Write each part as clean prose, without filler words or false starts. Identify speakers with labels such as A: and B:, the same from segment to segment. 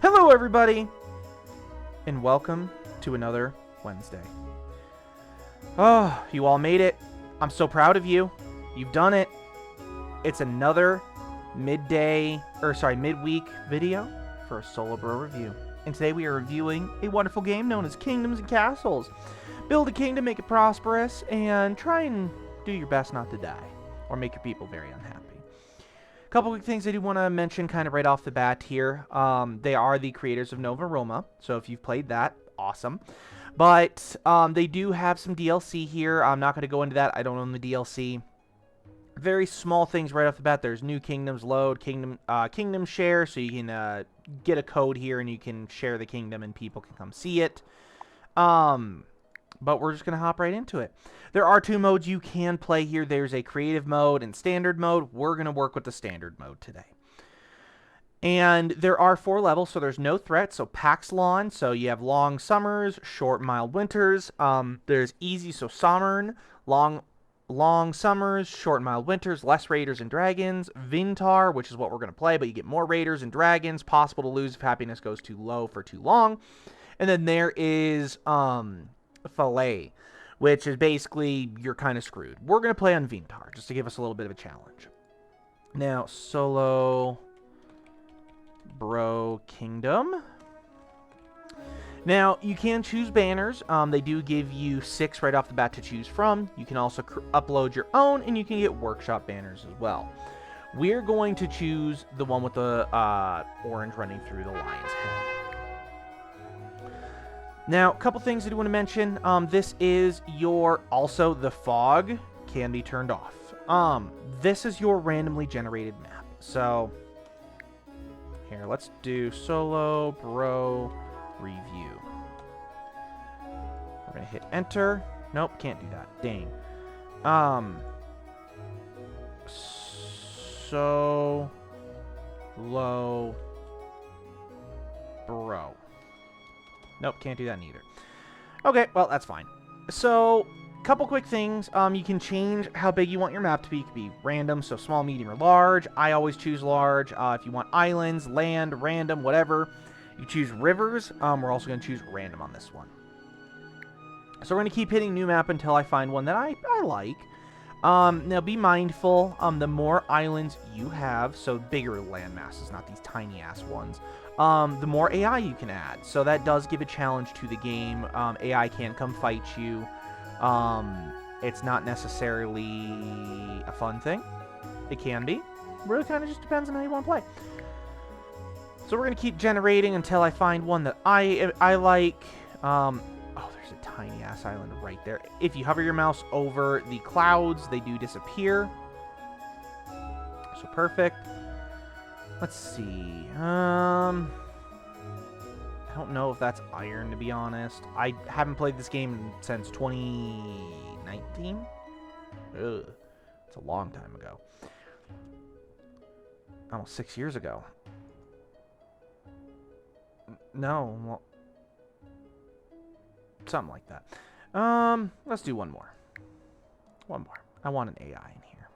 A: Hello, everybody, and welcome to another Wednesday. Oh, you all made it. I'm so proud of you. You've done it. It's another midweek video for a Solo Bro review. And today we are reviewing a wonderful game known as Kingdoms and Castles. Build a kingdom, make it prosperous, and try and do your best not to die or make your people very unhappy. A couple of things I do want to mention kind of right off the bat here. They are the creators of Nova Roma, so if you've played that, awesome. But they do have some DLC here. I'm not going to go into that. I don't own the DLC. Very small things right off the bat. There's new kingdoms load, kingdom share, so you can get a code here and you can share the kingdom and people can come see it. But we're just going to hop right into it. There are two modes you can play here. There's a creative mode and standard mode. We're going to work with the standard mode today. And there are 4 levels, so there's no threat. So Pax Lawn, so you have long summers, short mild winters. There's easy, so Sommern, long summers, short mild winters, less raiders and dragons. Vintar, which is what we're going to play, but you get more raiders and dragons. Possible to lose if happiness goes too low for too long. And then there is Fillet, which is basically you're kind of screwed. We're going to play on Vintar, just to give us a little bit of a challenge. Now, Solo Bro Kingdom. Now, you can choose banners. They do give you 6 right off the bat to choose from. You can also upload your own, and you can get workshop banners as well. We're going to choose the one with the orange running through the lion's head. Now, a couple things I do want to mention. This is also the fog can be turned off. This is your randomly generated map. So, here, let's do Solo Bro Review. We're going to hit enter. Nope, can't do that. Dang. Solo Bro. Nope, can't do that neither. Okay, well, that's fine. So, couple quick things. You can change how big you want your map to be. It could be random, so small, medium, or large. I always choose large. If you want islands, land, random, whatever, you choose rivers. We're also going to choose random on this one. So we're going to keep hitting new map until I find one that I like. Now, be mindful. The more islands you have, so bigger land masses, not these tiny-ass ones, the more AI you can add. So that does give a challenge to the game. AI can come fight you. It's not necessarily a fun thing. It can be. It really kind of just depends on how you want to play. So we're going to keep generating until I find one that I like. Oh, there's a tiny-ass island right there. If you hover your mouse over the clouds, they do disappear. So perfect. Let's see. I don't know if that's iron, to be honest. I haven't played this game since 2019. Ugh. It's a long time ago. Almost 6 years ago. No, well, something like that. Let's do one more. One more. I want an AI in here.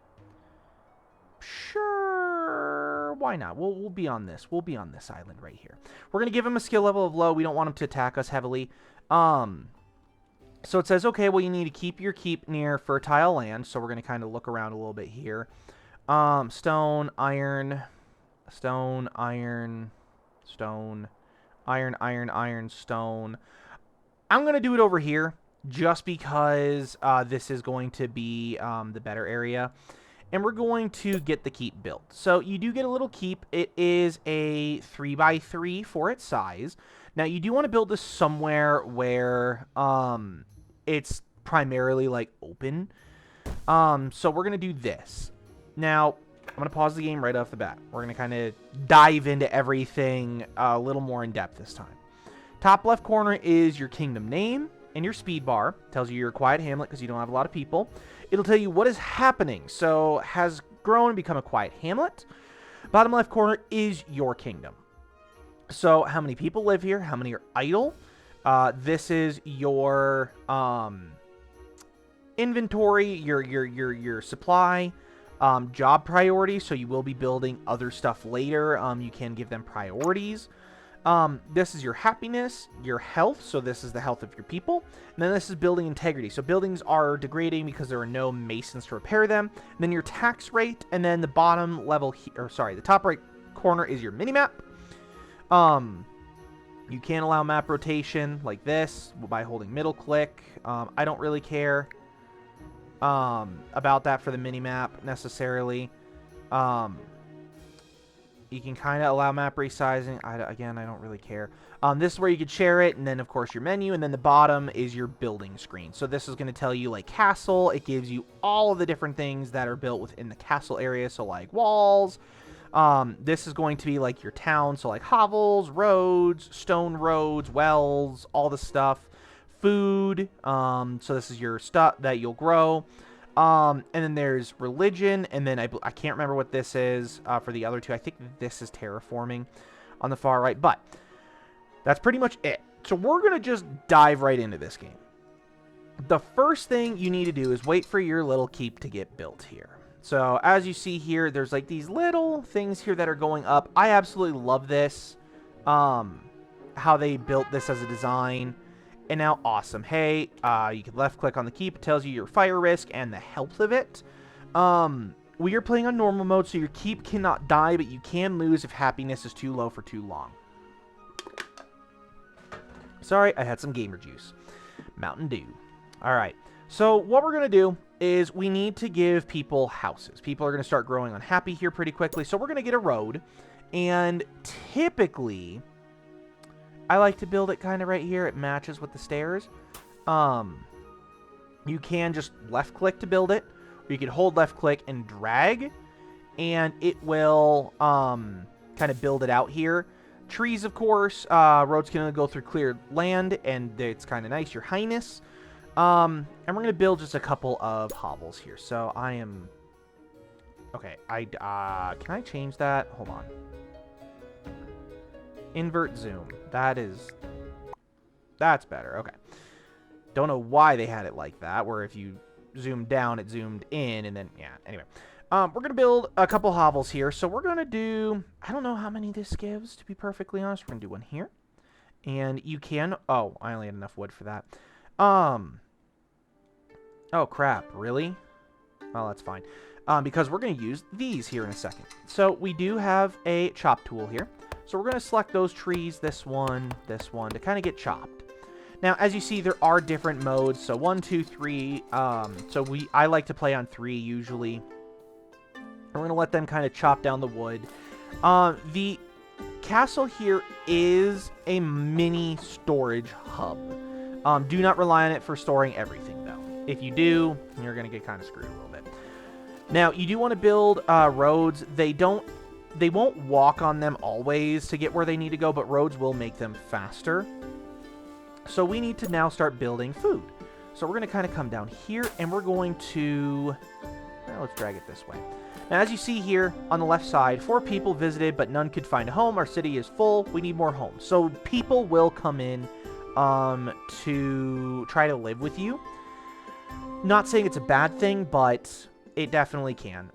A: Sure, why not? We'll be on this. We'll be on this island right here. We're gonna give him a skill level of low. We don't want him to attack us heavily. So it says, okay, well, you need to keep your keep near fertile land. So we're gonna kind of look around a little bit here. Stone, iron, stone, iron, stone, iron, iron, iron, stone. I'm gonna do it over here just because this is going to be the better area. And we're going to get the keep built. So you do get a little keep. It is a 3x3 for its size. Now you do want to build this somewhere where it's primarily like open. So we're going to do this. Now I'm going to pause the game right off the bat. We're going to kind of dive into everything a little more in depth this time. Top left corner is your kingdom name and your speed bar. Tells you you're a quiet hamlet because you don't have a lot of people. It'll tell you what is happening. So, has grown and become a quiet hamlet. Bottom left corner is your kingdom. So, how many people live here? How many are idle? This is your inventory, your supply, job priority. So, you will be building other stuff later. You can give them priorities. This is your happiness, your health, so this is the health of your people. And then this is building integrity. So buildings are degrading because there are no masons to repair them. And then your tax rate, and then the bottom level, the top right corner is your mini-map. You can allow map rotation like this by holding middle click. I don't really care about that for the mini-map necessarily. You can kind of allow map resizing. Again, I don't really care. This is where you could share it, and then, of course, your menu, and then the bottom is your building screen. So this is going to tell you, like, castle. It gives you all of the different things that are built within the castle area, so, like, walls. This is going to be, like, your town, so, like, hovels, roads, stone roads, wells, all the stuff. Food. So this is your stuff that you'll grow. And then there's religion, and then I can't remember what this is for the other two. I think this is terraforming on the far right, but that's pretty much it. So we're going to just dive right into this game. The first thing you need to do is wait for your little keep to get built here. So as you see here, there's like these little things here that are going up. I absolutely love this, how they built this as a design. And now, awesome. Hey, you can left click on the keep. It tells you your fire risk and the health of it. We are playing on normal mode, so your keep cannot die, but you can lose if happiness is too low for too long. Sorry, I had some gamer juice. Mountain Dew. All right. So what we're going to do is we need to give people houses. People are going to start growing unhappy here pretty quickly. So we're going to get a road. And typically, I like to build it kind of right here. It matches with the stairs. You can just left click to build it. Or you can hold left click and drag. And it will kind of build it out here. Trees, of course. Roads can only go through cleared land. And it's kind of nice. Your Highness. And we're going to build just a couple of hovels here. So I am... Okay, can I change that? Hold on. Invert zoom. That's better. Okay. Don't know why they had it like that, where if you zoom down, it zoomed in, and then, yeah, anyway. We're going to build a couple hovels here. So we're going to do... I don't know how many this gives, to be perfectly honest. We're going to do one here. And you can... Oh, I only had enough wood for that. Oh, crap. Really? Well, that's fine. Because we're going to use these here in a second. So we do have a chop tool here. So we're going to select those trees, this one, to kind of get chopped. Now, as you see, there are different modes. So 1, 2, 3. I like to play on 3 usually. We're going to let them kind of chop down the wood. The castle here is a mini storage hub. Do not rely on it for storing everything, though. If you do, you're going to get kind of screwed a little bit. Now, you do want to build roads. They won't walk on them always to get where they need to go, but roads will make them faster. So we need to now start building food. So we're going to kind of come down here, and we're going to... let's drag it this way. Now, as you see here on the left side, 4 people visited, but none could find a home. Our city is full. We need more homes. So people will come in to try to live with you. Not saying it's a bad thing, but it definitely can.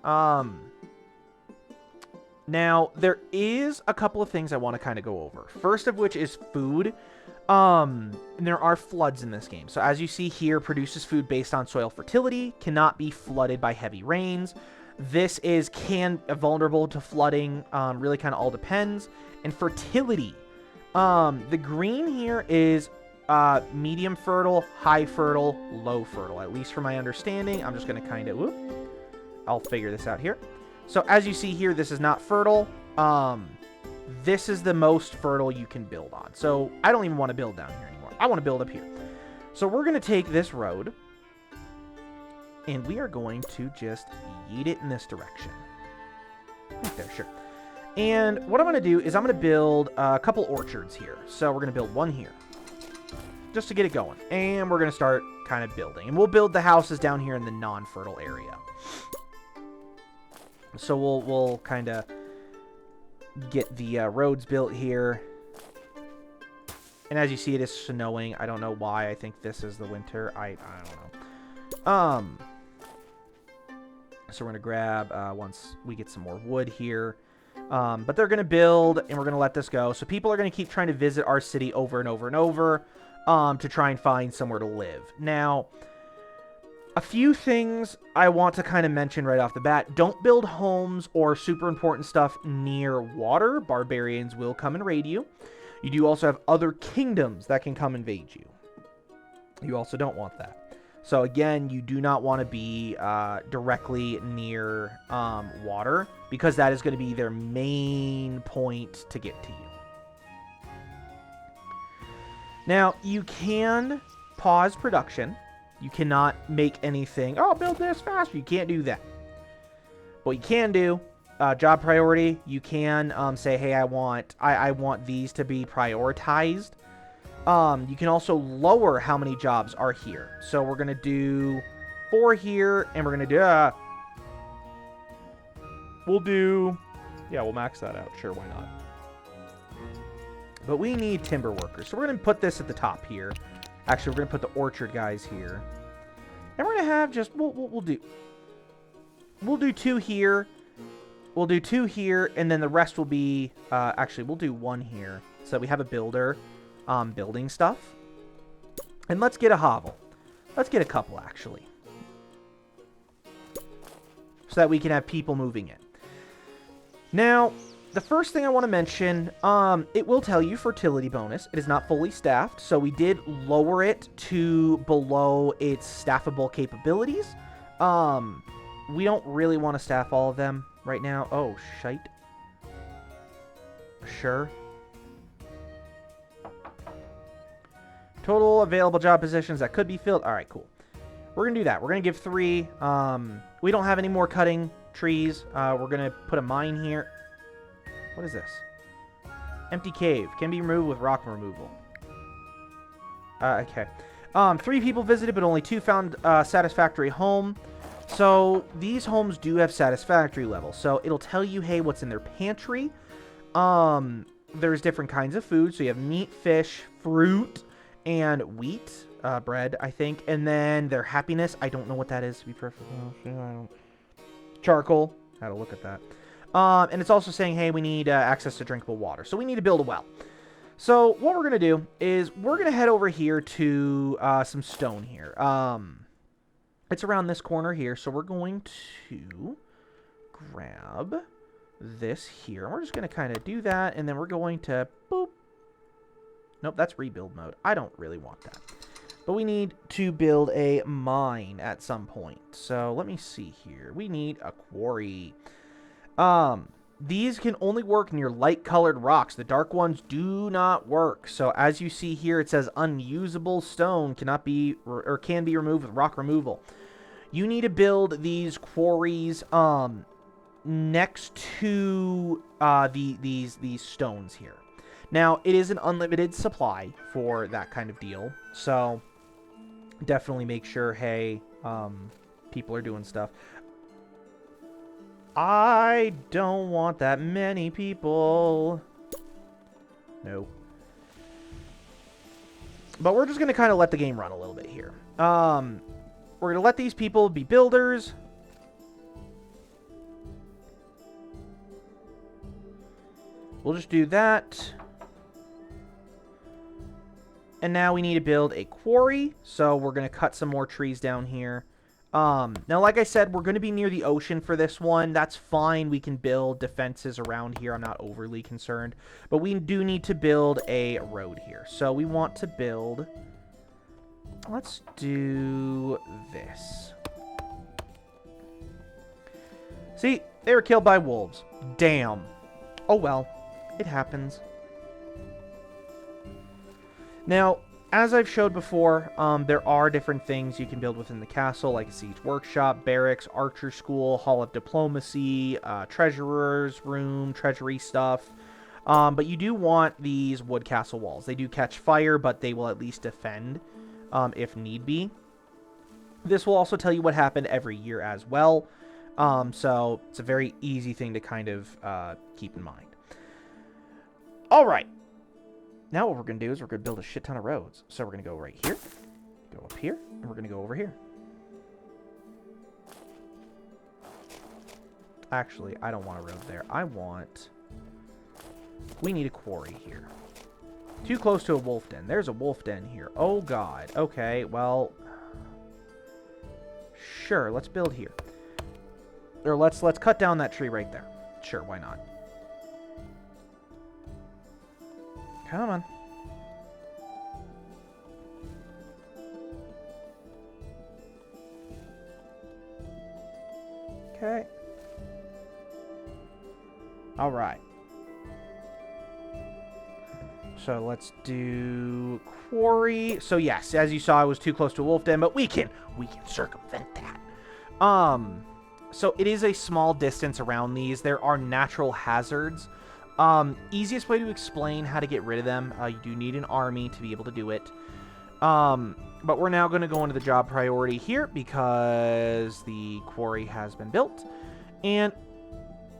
A: Now, there is a couple of things I want to kind of go over. First of which is food. And there are floods in this game. So as you see here, produces food based on soil fertility, cannot be flooded by heavy rains. This is vulnerable to flooding, really kind of all depends. And fertility. The green here is medium fertile, high fertile, low fertile. At least from my understanding. I'm just going to kind of... I'll figure this out here. So as you see here, this is not fertile. This is the most fertile you can build on. So I don't even want to build down here anymore. I want to build up here. So we're going to take this road. And we are going to just yeet it in this direction. Right there, sure. And what I'm going to do is I'm going to build a couple orchards here. So we're going to build one here. Just to get it going. And we're going to start kind of building. And we'll build the houses down here in the non-fertile area. So we'll kind of get the roads built here. And as you see, it is snowing. I don't know why. I think this is the winter. I don't know. So we're going to grab, once we get some more wood here, But they're going to build, and we're going to let this go. So people are going to keep trying to visit our city over and over and over to try and find somewhere to live. Now, a few things I want to kind of mention right off the bat. Don't build homes or super important stuff near water. Barbarians will come and raid you. You do also have other kingdoms that can come invade you. You also don't want that. So again, you do not want to be directly near water, because that is going to be their main point to get to you. Now, you can pause production. You cannot make anything, oh, build this faster. You can't do that. What you can do, job priority, you can say, hey, I want these to be prioritized. You can also lower how many jobs are here. So we're going to do 4 here, and we're going to do... we'll max that out. Sure, why not? But we need timber workers. So we're going to put this at the top here. Actually, we're going to put the orchard guys here. And we're going to have just... We'll do 2 here. We'll do 2 here, and then the rest will be... actually, we'll do 1 here. So that we have a builder... building stuff. And let's get a hovel. Let's get a couple, actually. So that we can have people moving in. Now, the first thing I want to mention, it will tell you fertility bonus. It is not fully staffed, so we did lower it to below its staffable capabilities. We don't really want to staff all of them right now. Oh, shite. Sure. Total available job positions that could be filled. All right, cool. We're going to do that. We're going to give 3. We don't have any more cutting trees. We're going to put a mine here. What is this? Empty cave. Can be removed with rock removal. Okay. 3 people visited, but only 2 found satisfactory home. So these homes do have satisfactory levels. So it'll tell you, hey, what's in their pantry. There's different kinds of food. So you have meat, fish, fruit, and wheat, bread, I think. And then their happiness, I don't know what that is, to be perfectly honest. Charcoal. Had to look at that. And it's also saying, hey, we need access to drinkable water. So we need to build a well. So what we're going to do is we're going to head over here to some stone here. It's around this corner here. So we're going to grab this here. And we're just going to kind of do that. And then we're going to boop. Nope, that's rebuild mode. I don't really want that. But we need to build a mine at some point. So let me see here. We need a quarry. These can only work near light-colored rocks. The dark ones do not work. So as you see here, it says unusable stone cannot be or can be removed with rock removal. You need to build these quarries next to these stones here. Now, it is an unlimited supply for that kind of deal, so definitely make sure, hey, people are doing stuff. I don't want that many people. No. But we're just going to kind of let the game run a little bit here. We're going to let these people be builders. We'll just do that. And now we need to build a quarry. So we're going to cut some more trees down here. Now, like I said, we're going to be near the ocean for this one. That's fine. We can build defenses around here. I'm not overly concerned. But we do need to build a road here. So we want to build... Let's do this. See, they were killed by wolves. Damn. Oh, well. It happens. Now, as I've showed before, there are different things you can build within the castle, like a siege workshop, barracks, archer school, hall of diplomacy, treasurer's room, treasury stuff. But you do want these wood castle walls. They do catch fire, but they will at least defend if need be. This will also tell you what happened every year as well. So it's a very easy thing to kind of keep in mind. All right. Now what we're going to do is we're going to build a shit ton of roads. So we're going to go right here, go up here, and we're going to go over here. Actually, I don't want a road there. I want We need a quarry here. Too close to a wolf den. There's a wolf den here. Oh, God. Okay, well... Sure, let's build here. Or let's cut down that tree right there. Sure, why not? Come on. Okay. All right. So let's do quarry. So yes, as you saw, I was too close to a wolf den, but we can circumvent that. So it is a small distance around these. There are natural hazards. Easiest way to explain how to get rid of them. You do need an army to be able to do it. But we're now going to go into the job priority here because the quarry has been built. And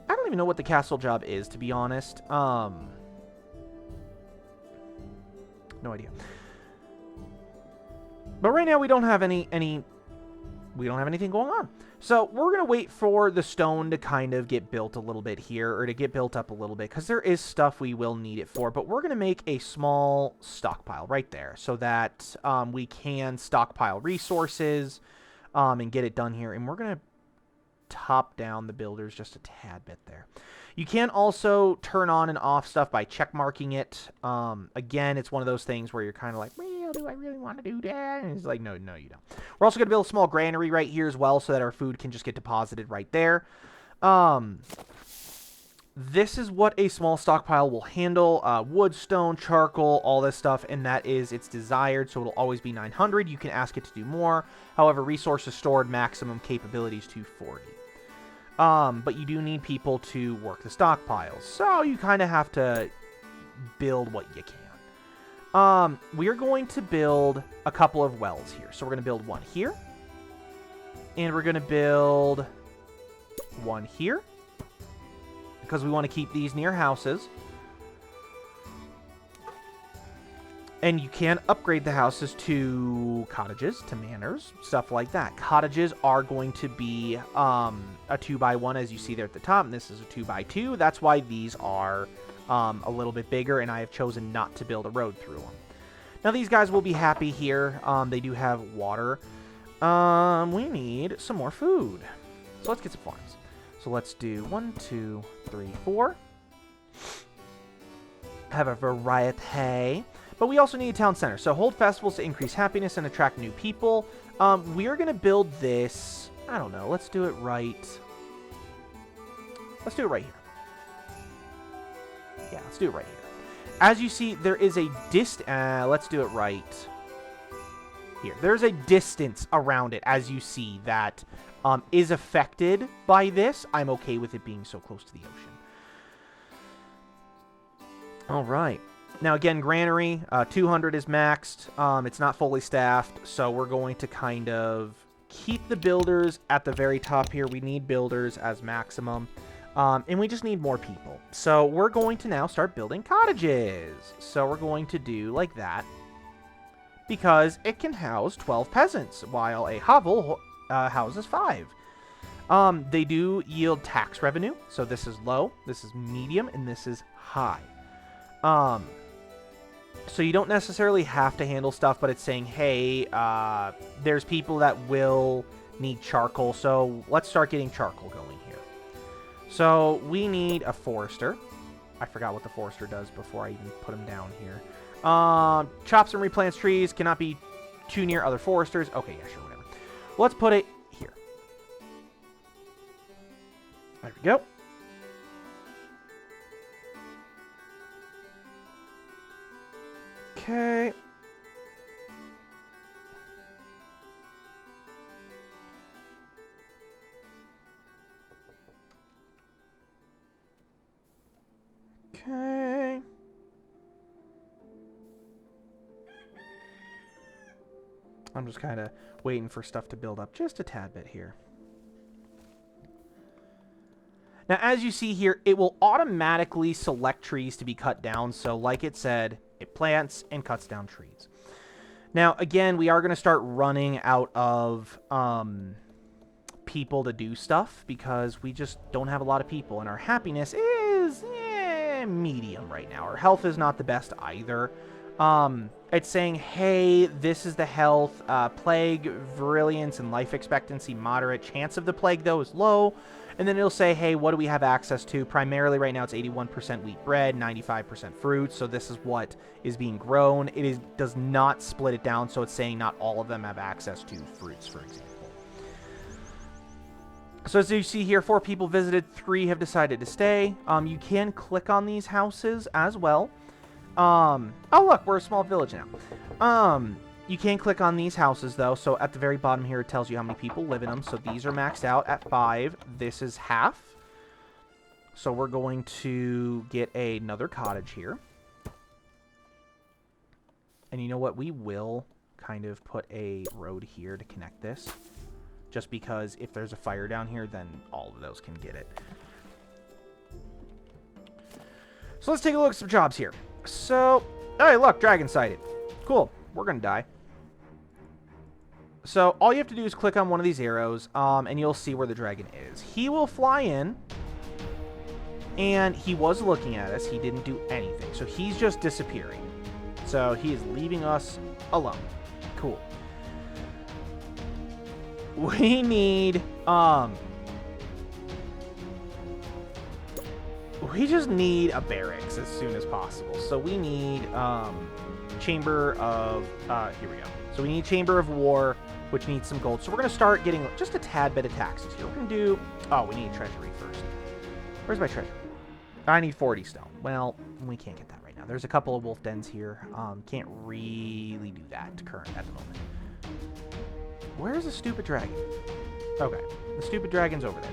A: I don't even know what the castle job is, to be honest. No idea. But right now we don't have we don't have anything going on. So we're going to wait for the stone to kind of get built a little bit here, or to get built up a little bit, because there is stuff we will need it for. But we're going to make a small stockpile right there so that we can stockpile resources and get it done here. And we're going to top down the builders just a tad bit there. You can also turn on and off stuff by check marking it. Again, it's one of those things where you're kind of like, well, do I really want to do that? And it's like, no, you don't. We're also going to build a small granary right here as well so that our food can just get deposited right there. This is what a small stockpile will handle. Wood, stone, charcoal, all this stuff, and that is its desired, so it'll always be 900. You can ask it to do more. However, resources stored, maximum capabilities 240. But you do need people to work the stockpiles, so you kind of have to build what you can. We are going to build a couple of wells here. So we're going to build one here, and we're going to build one here, because we want to keep these near houses. And you can upgrade the houses to cottages, to manors, stuff like that. Cottages are going to be a 2x1, as you see there at the top. And this is a 2x2. That's why these are a little bit bigger, and I have chosen not to build a road through them. Now, these guys will be happy here. They do have water. We need some more food. So let's get some farms. So let's do 1, 2, 3, 4. Have a variety. But we also need a town center. So hold festivals to increase happiness and attract new people. We are going to build this. I don't know. Let's do it right. Let's do it right here. Yeah, let's do it right here. As you see, there is a let's do it right here. There's a distance around it, as you see, that is affected by this. I'm okay with it being so close to the ocean. All right. Now, again, granary, 200 is maxed. It's not fully staffed, so we're going to kind of keep the builders at the very top here. We need builders as maximum, and we just need more people. So we're going to now start building cottages. So we're going to do like that, because it can house 12 peasants, while a hovel houses 5. They do yield tax revenue, so this is low, this is medium, and this is high. So you don't necessarily have to handle stuff, but it's saying, hey, there's people that will need charcoal, so let's start getting charcoal going here. So we need a forester. I forgot what the forester does before I even put him down here. Chops and replants trees, cannot be too near other foresters. Okay, yeah, sure, whatever. Let's put it here. There we go. Okay. Okay. I'm just kind of waiting for stuff to build up just a tad bit here. Now, as you see here, it will automatically select trees to be cut down. So, like it said, it plants and cuts down trees. Now, again, we are going to start running out of people to do stuff because we just don't have a lot of people. And our happiness is medium right now. Our health is not the best either. It's saying, hey, this is the health, plague, virulence, and life expectancy moderate. Chance of the plague, though, is low. And then it'll say, hey, what do we have access to? Primarily right now it's 81% wheat bread, 95% fruit. So this is what is being grown. Does not split it down, so it's saying not all of them have access to fruits, for example. So as you see here, 4 people visited, 3 have decided to stay. You can click on these houses as well. Oh, look, we're a small village now. You can click on these houses, though. So at the very bottom here, it tells you how many people live in them. So these are maxed out at 5. This is half. So we're going to get another cottage here. And you know what? We will kind of put a road here to connect this. Just because if there's a fire down here, then all of those can get it. So let's take a look at some jobs here. So, hey, look, dragon sighted. Cool. We're going to die. So all you have to do is click on one of these arrows, and you'll see where the dragon is. He will fly in, and he was looking at us. He didn't do anything. So he's just disappearing. So he is leaving us alone. Cool. We need, we just need a barracks as soon as possible. So we need, Chamber of, here we go. So we need Chamber of War, which needs some gold. So we're going to start getting just a tad bit of taxes here. We're going to do, oh, we need treasury first. Where's my treasury? I need 40 stone. Well, we can't get that right now. There's a couple of wolf dens here. Can't really do that at the moment. Where's the stupid dragon? Okay, the stupid dragon's over there.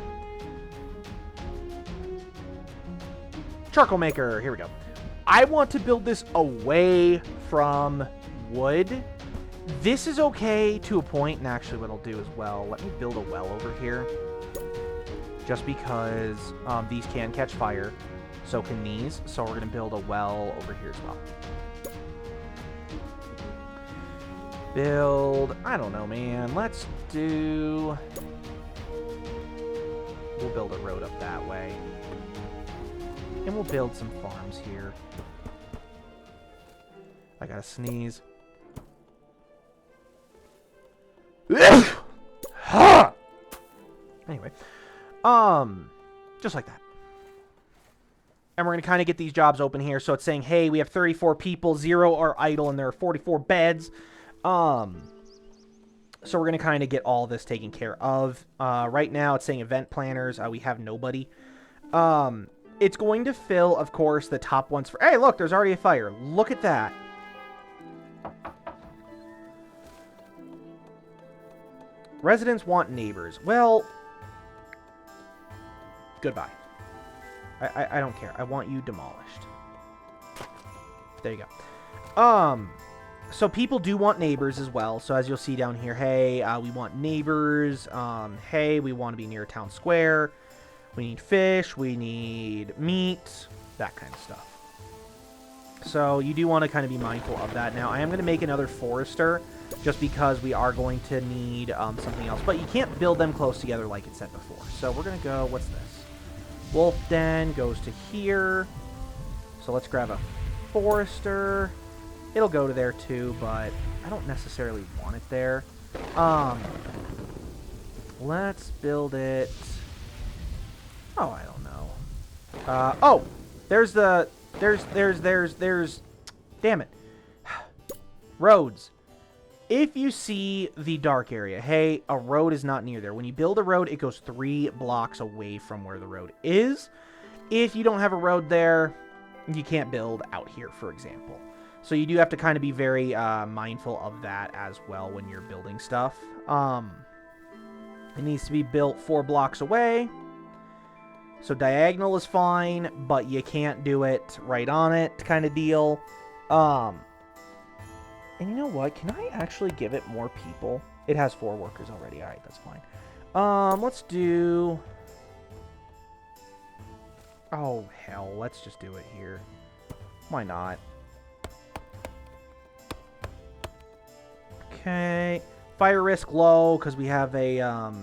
A: Charcoal maker, here we go. I want to build this away from wood. This is okay to a point, and actually what I'll do as well, let me build a well over here. Just because these can catch fire, so can these. So we're going to build a well over here as well. Build, I don't know, man. Let's do, we'll build a road up that way. And we'll build some farms here. I gotta sneeze. Anyway, just like that. And we're going to kind of get these jobs open here. So it's saying, hey, we have 34 people, 0 are idle, and there are 44 beds. So we're going to kind of get all this taken care of. Right now, it's saying event planners. We have nobody. It's going to fill, of course, the top ones for... Hey, look, there's already a fire. Look at that. Residents want neighbors. Well, goodbye. I don't care. I want you demolished. There you go. So people do want neighbors as well. So as you'll see down here, hey, we want neighbors. Hey, we want to be near town square. We need fish. We need meat. That kind of stuff. So you do want to kind of be mindful of that. Now, I am going to make another forester just because we are going to need something else. But you can't build them close together like it said before. So we're going to go, what's this? Wolf den goes to here. So let's grab a forester. It'll go to there too, but I don't necessarily want it there. Let's build it. Oh, I don't know. Oh, there's damn it. Roads. If you see the dark area, hey, a road is not near there. When you build a road, it goes 3 blocks away from where the road is. If you don't have a road there, you can't build out here, for example. So you do have to kind of be very mindful of that as well when you're building stuff. It needs to be built 4 blocks away. So diagonal is fine, but you can't do it right on it kind of deal. And you know what? Can I actually give it more people? It has 4 workers already. All right, that's fine. Let's do... Oh, hell. Let's just do it here. Why not? Okay. Fire risk low because we have a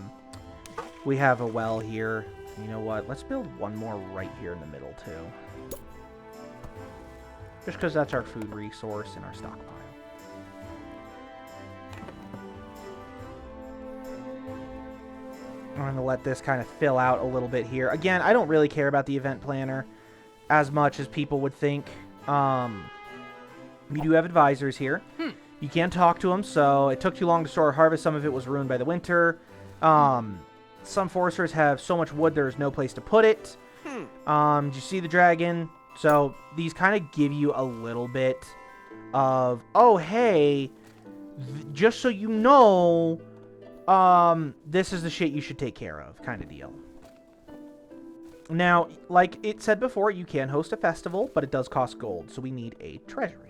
A: well here. You know what? Let's build one more right here in the middle, too. Just because that's our food resource in our stockpile. I'm going to let this kind of fill out a little bit here. Again, I don't really care about the event planner as much as people would think. We do have advisors here. You can talk to them, so it took too long to store or harvest. Some of it was ruined by the winter. Some foresters have so much wood there's no place to put it. Did you see the dragon? So these kind of give you a little bit of, oh, hey, just so you know, this is the shit you should take care of kind of deal. Now, like it said before, you can host a festival, but it does cost gold, so we need a treasury.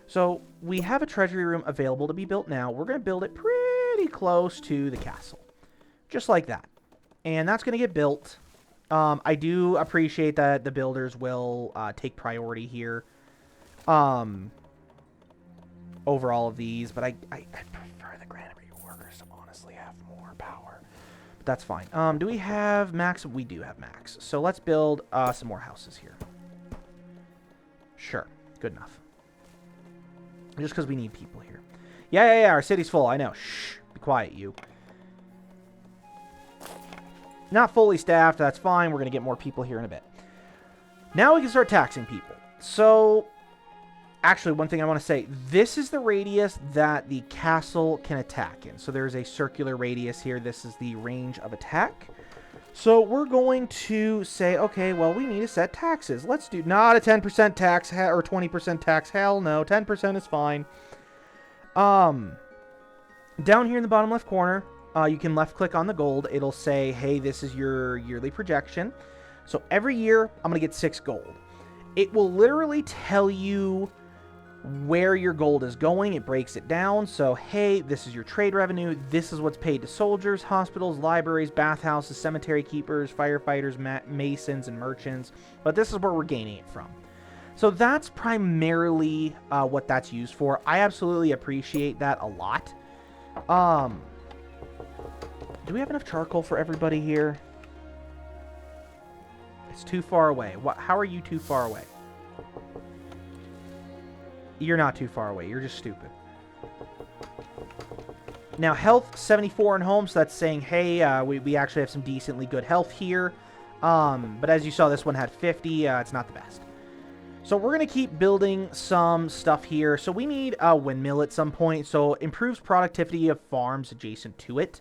A: So we have a treasury room available to be built now. We're going to build it pretty close to the castle, just like that. And that's going to get built. I do appreciate that the builders will take priority here over all of these, but I prefer the granary workers to honestly have more power. But that's fine. Do we have max? We do have max. So let's build some more houses here. Sure. Good enough. Just because we need people here. Yeah. Our city's full. I know. Shh. Be quiet, you. Not fully staffed. That's fine. We're going to get more people here in a bit. Now we can start taxing people. So, actually, one thing I want to say. This is the radius that the castle can attack in. So, there's a circular radius here. This is the range of attack. So, we're going to say, okay, well, we need to set taxes. Let's do not a 10% tax or 20% tax. Hell no. 10% is fine. Down here in the bottom left corner, you can left click on the gold. It'll say, hey, this is your yearly projection. So every year, I'm going to get 6 gold. It will literally tell you where your gold is going. It breaks it down. So, hey, this is your trade revenue. This is what's paid to soldiers, hospitals, libraries, bathhouses, cemetery keepers, firefighters, masons, and merchants. But this is where we're gaining it from. So that's primarily what that's used for. I absolutely appreciate that a lot. Do we have enough charcoal for everybody here? It's too far away. How are you too far away? You're not too far away. You're just stupid. Now, health 74 in home, so that's saying, hey, we actually have some decently good health here. But as you saw, this one had 50. It's not the best. So we're going to keep building some stuff here. So we need a windmill at some point. So improves productivity of farms adjacent to it.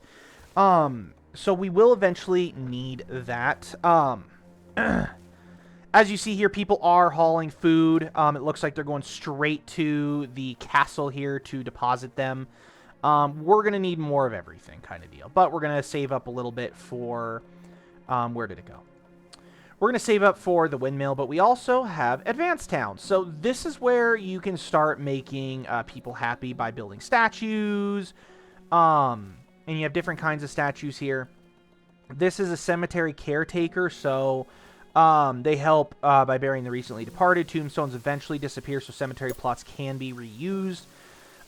A: So we will eventually need that. As you see here, people are hauling food. It looks like they're going straight to the castle here to deposit them. We're going to need more of everything kind of deal. But we're going to save up a little bit for... where did it go? We're going to save up for the windmill, but we also have advanced towns. So this is where you can start making people happy by building statues. And you have different kinds of statues here. This is a cemetery caretaker, so they help by burying the recently departed. Tombstones eventually disappear, so cemetery plots can be reused.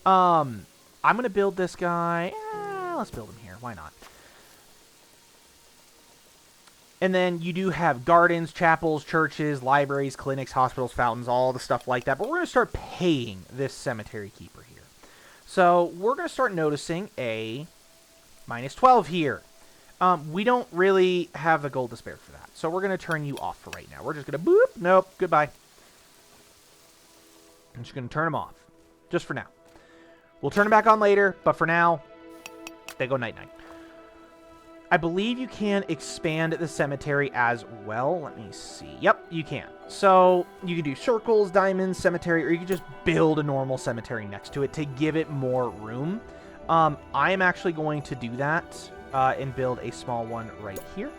A: I'm going to build this guy. Let's build him here. Why not? And then you do have gardens, chapels, churches, libraries, clinics, hospitals, fountains, all the stuff like that. But we're going to start paying this cemetery keeper here. So we're going to start noticing a -12 here. We don't really have the gold to spare for that. So we're going to turn you off for right now. We're just going to boop. Nope. Goodbye. I'm just going to turn them off. Just for now. We'll turn them back on later. But for now, they go night-night. I believe you can expand the cemetery as well. Let me see. Yep, you can. So you can do circles, diamonds, cemetery, or you can just build a normal cemetery next to it to give it more room. I am actually going to do that and build a small one right here.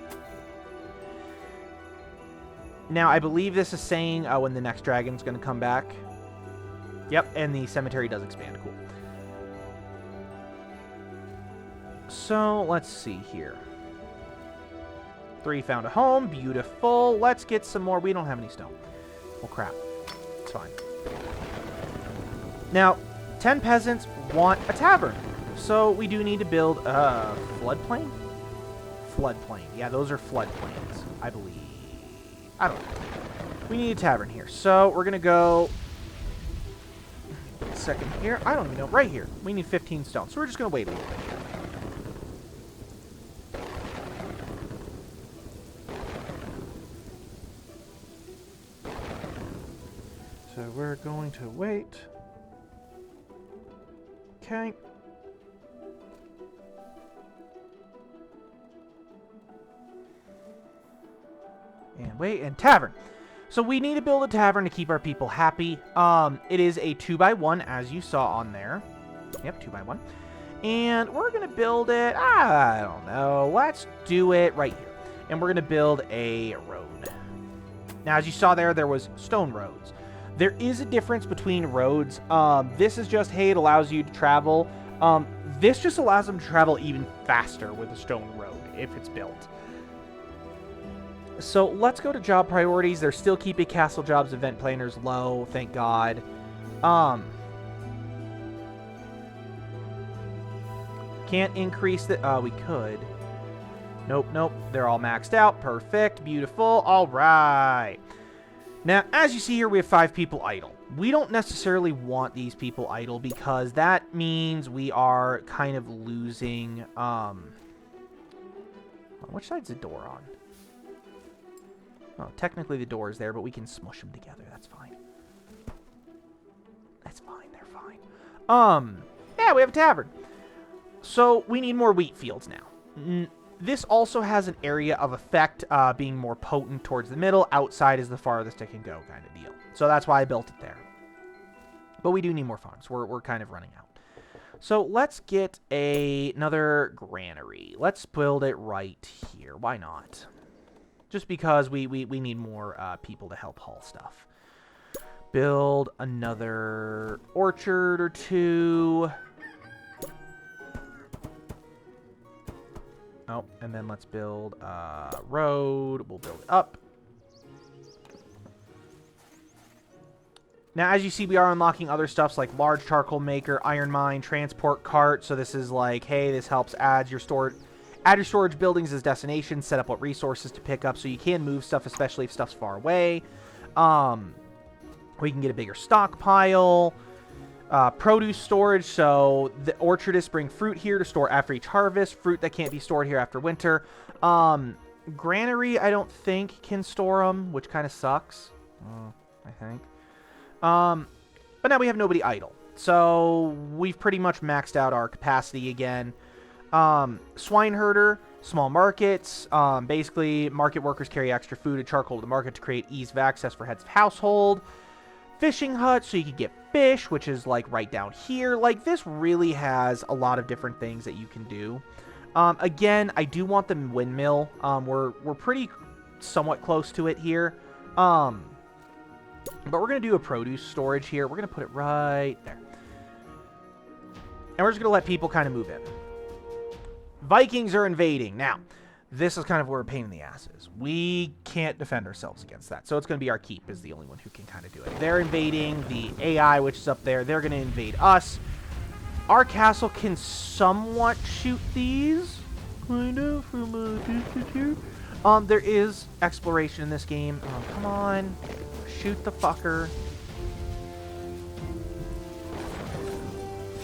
A: Now, I believe this is saying when the next dragon's going to come back. Yep, and the cemetery does expand. Cool. So, let's see here. 3 found a home. Beautiful. Let's get some more. We don't have any stone. Well, crap. It's fine. Now, 10 peasants want a tavern. So, we do need to build a floodplain? Floodplain. Yeah, those are floodplains, I believe. I don't know. We need a tavern here. So, we're going to go a second here. I don't even know. Right here. We need 15 stone. So we're just going to wait a little bit here. So we're going to wait. Okay. And wait, and tavern. So we need to build a tavern to keep our people happy. It is a 2x1, as you saw on there. Yep, 2x1. And we're going to build it, I don't know. Let's do it right here. And we're going to build a road. Now, as you saw there, there was stone roads. There is a difference between roads. This is just, hey, it allows you to travel. This just allows them to travel even faster with a stone road if it's built. So let's go to job priorities. They're still keeping castle jobs, event planners low, thank God. Can't increase the... we could. Nope, nope. They're all maxed out. Perfect. Beautiful. All right. Now, as you see here, we have 5 people idle. We don't necessarily want these people idle because that means we are kind of losing... which side's the door on? Oh, technically the door is there, but we can smush them together. That's fine. That's fine. They're fine. Yeah, we have a tavern. So we need more wheat fields now. This also has an area of effect being more potent towards the middle. Outside is the farthest it can go kind of deal. So that's why I built it there. But we do need more farms. We're kind of running out. So let's get another granary. Let's build it right here. Why not? Just because we need more people to help haul stuff. Build another orchard or 2. Oh, and then let's build a road. We'll build it up. Now, as you see, we are unlocking other stuffs like large charcoal maker, iron mine, transport cart. So this is like, hey, this helps add your storage buildings as destinations, set up what resources to pick up so you can move stuff, especially if stuff's far away. We can get a bigger stockpile. Produce storage, so the orchardists bring fruit here to store after each harvest. Fruit that can't be stored here after winter. Granary, I don't think can store them, which kind of sucks, I think. But now we have nobody idle. So we've pretty much maxed out our capacity again. Swine herder, small markets. Basically, market workers carry extra food and charcoal to the market to create ease of access for heads of household. Fishing hut, so you can get fish, which is like right down here. Like, this really has a lot of different things that you can do. Again, I do want the windmill. We're pretty somewhat close to it here. But we're going to do a produce storage here. We're going to put it right there. And we're just going to let people kind of move in. Vikings are invading. Now, this is kind of where a pain in the ass is. We can't defend ourselves against that. So it's going to be our keep is the only one who can kind of do it. They're invading the AI, which is up there. They're going to invade us. Our castle can somewhat shoot these. Kind of from a distance here. There is exploration in this game. Come on. Shoot the fucker.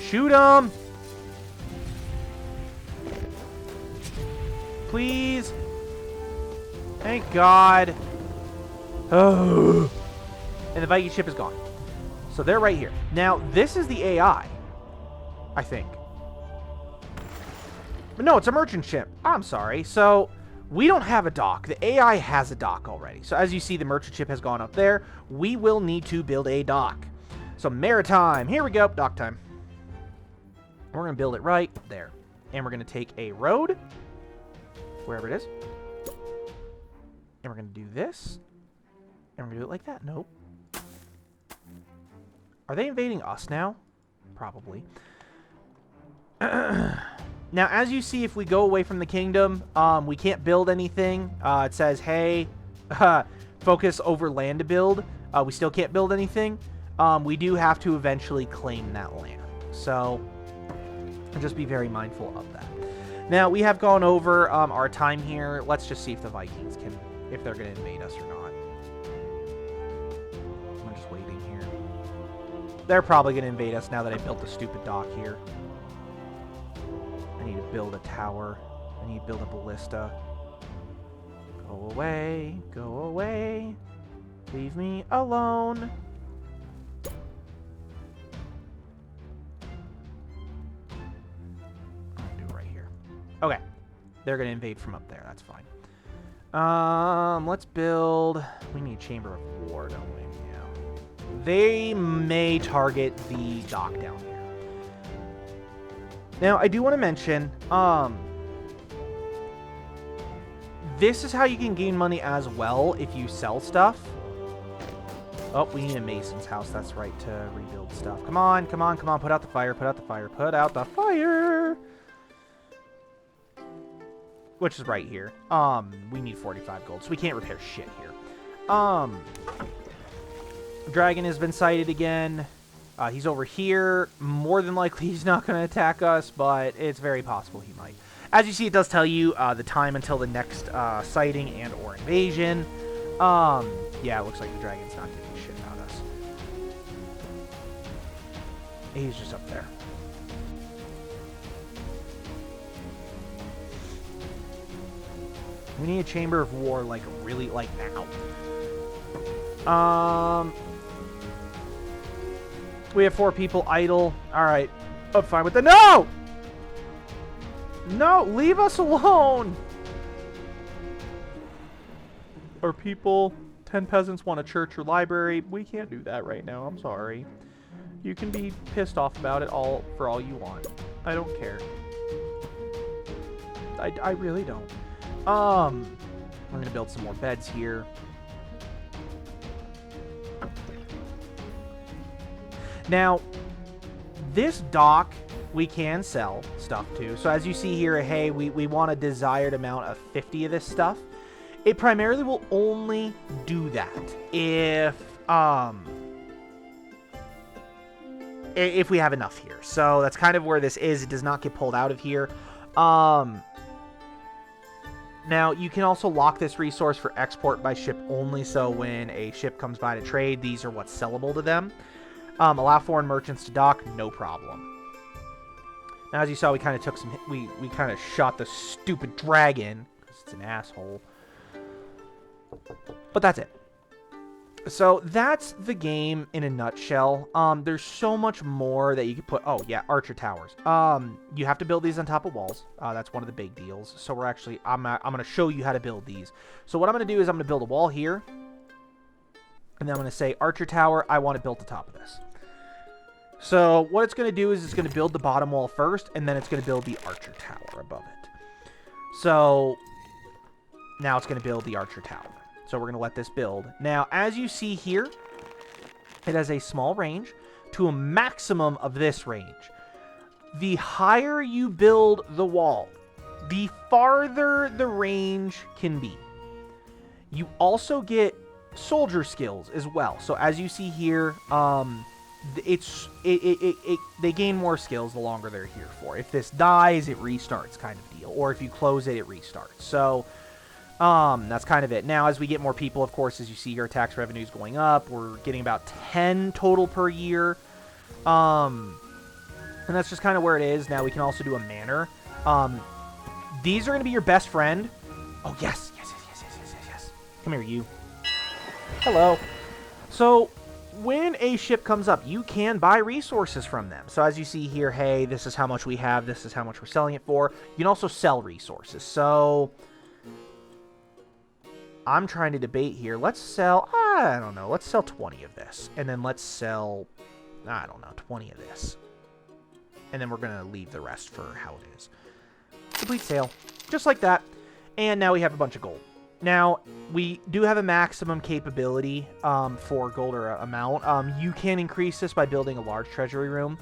A: Shoot him! Please. Thank God. Oh. And the Viking ship is gone. So they're right here. Now, this is the AI, I think. But no, it's a merchant ship. I'm sorry. So we don't have a dock. The AI has a dock already. So as you see, the merchant ship has gone up there. We will need to build a dock. So maritime. Here we go. Dock time. We're going to build it right there. And we're going to take a road. Wherever it is. And we're going to do this. And we're going to do it like that. Nope. Are they invading us now? Probably. Now, as you see, if we go away from the kingdom, we can't build anything. It says, hey, focus over land to build. We still can't build anything. We do have to eventually claim that land. So, just be very mindful of that. Now, we have gone over our time here. Let's just see if the Vikings can, if they're going to invade us or not. I'm just waiting here. They're probably going to invade us now that I built the stupid dock here. I need to build a tower. I need to build a ballista. Go away. Go away. Leave me alone. I'll do it right here. Okay. They're going to invade from up there. That's fine. Let's build... We need a chamber of war, don't we? Yeah. They may target the dock down here. Now, I do want to mention, this is how you can gain money as well if you sell stuff. Oh, we need a mason's house. That's right, to rebuild stuff. Come on, come on, come on. Put out the fire, put out the fire, put out the fire! Which is right here. We need 45 gold, so we can't repair shit here. Dragon has been sighted again. He's over here. More than likely, he's not going to attack us, but it's very possible he might. As you see, it does tell you the time until the next sighting and or invasion. Yeah, it looks like the dragon's not giving a shit about us. He's just up there. We need a chamber of war, like, really, like, now. We have 4 people idle. Alright. I'm fine with that. No! No! Leave us alone! Or people... 10 peasants want a church or library. We can't do that right now. I'm sorry. You can be pissed off about it for all you want. I don't care. I really don't. I'm going to build some more beds here. Now, this dock we can sell stuff to. So as you see here, hey, we want a desired amount of 50 of this stuff. It primarily will only do that if we have enough here. So that's kind of where this is. It does not get pulled out of here. Now, you can also lock this resource for export by ship only, so when a ship comes by to trade, these are what's sellable to them. Allow foreign merchants to dock, no problem. Now, as you saw, we kind of took some... We kind of shot the stupid dragon, because it's an asshole. But that's it. So, that's the game in a nutshell. There's so much more that you could put... Oh, yeah, archer towers. You have to build these on top of walls. That's one of the big deals. So, we're actually... I'm going to show you how to build these. So, what I'm going to do is I'm going to build a wall here. And then I'm going to say, archer tower, I want it built atop of this. So, what it's going to do is it's going to build the bottom wall first, and then it's going to build the archer tower above it. So, now it's going to build the archer tower. So we're going to let this build. Now, as you see here, it has a small range to a maximum of this range. The higher you build the wall, the farther the range can be. You also get soldier skills as well. So as you see here, they gain more skills the longer they're here for. If this dies, it restarts kind of deal. Or if you close it, it restarts. So... that's kind of it. Now, as we get more people, of course, as you see here, tax revenue is going up. We're getting about 10 total per year. And that's just kind of where it is. Now, we can also do a manor. These are going to be your best friend. Oh, yes. Yes. Come here, you. Hello. So, when a ship comes up, you can buy resources from them. So, as you see here, hey, this is how much we have. This is how much we're selling it for. You can also sell resources. So... I'm trying to debate here. Let's sell, I don't know, let's sell 20 of this. And then let's sell, I don't know, 20 of this. And then we're going to leave the rest for how it is. Complete sale. Just like that. And now we have a bunch of gold. Now, we do have a maximum capability for gold or amount. You can increase this by building a large treasury room.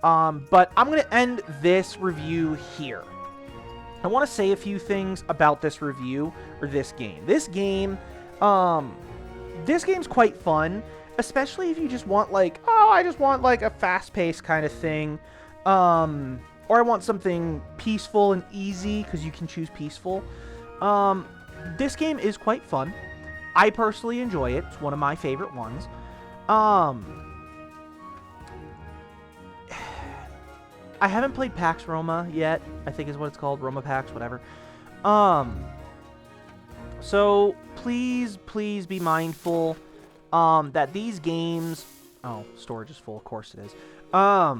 A: But I'm going to end this review here. I want to say a few things about this review, or this game. This game's quite fun, especially if you just want, like, oh, I just want, like, a fast-paced kind of thing. Or I want something peaceful and easy, because you can choose peaceful. This game is quite fun. I personally enjoy it. It's one of my favorite ones. I haven't played Pax Roma yet, I think is what it's called. Roma Pax, whatever. So please be mindful that these games... Oh, storage is full. Of course it is. I'd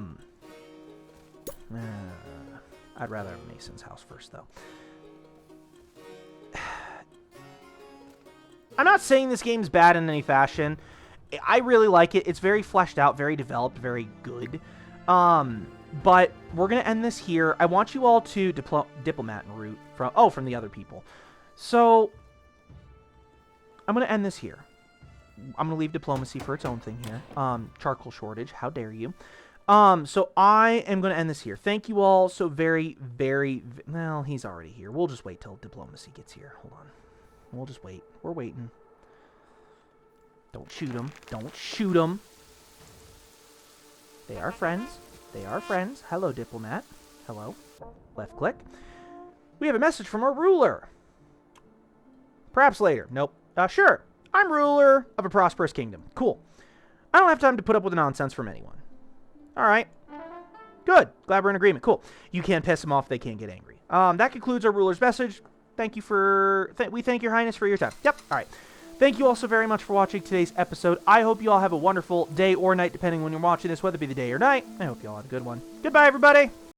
A: rather have Mason's house first, though. I'm not saying this game's bad in any fashion. I really like it. It's very fleshed out, very developed, very good. But we're going to end this here. I want you all to diplomat and root from the other people. So I'm going to end this here. I'm going to leave diplomacy for its own thing here. Charcoal shortage. How dare you? So I am going to end this here. Thank you all so very... Well, he's already here. We'll just wait till diplomacy gets here. Hold on. We'll just wait. We're waiting. Don't shoot him. Don't shoot him. They are friends. They are friends. Hello, diplomat. Hello. Left click. We have a message from our ruler. Perhaps later. Nope. Sure. I'm ruler of a prosperous kingdom. Cool. I don't have time to put up with the nonsense from anyone. All right. Good. Glad we're in agreement. Cool. You can't piss them off. They can't get angry. That concludes our ruler's message. Thank you for... we thank your highness for your time. Yep. All right. Thank you all so very much for watching today's episode. I hope you all have a wonderful day or night, depending when you're watching this, whether it be the day or night. I hope you all have a good one. Goodbye, everybody.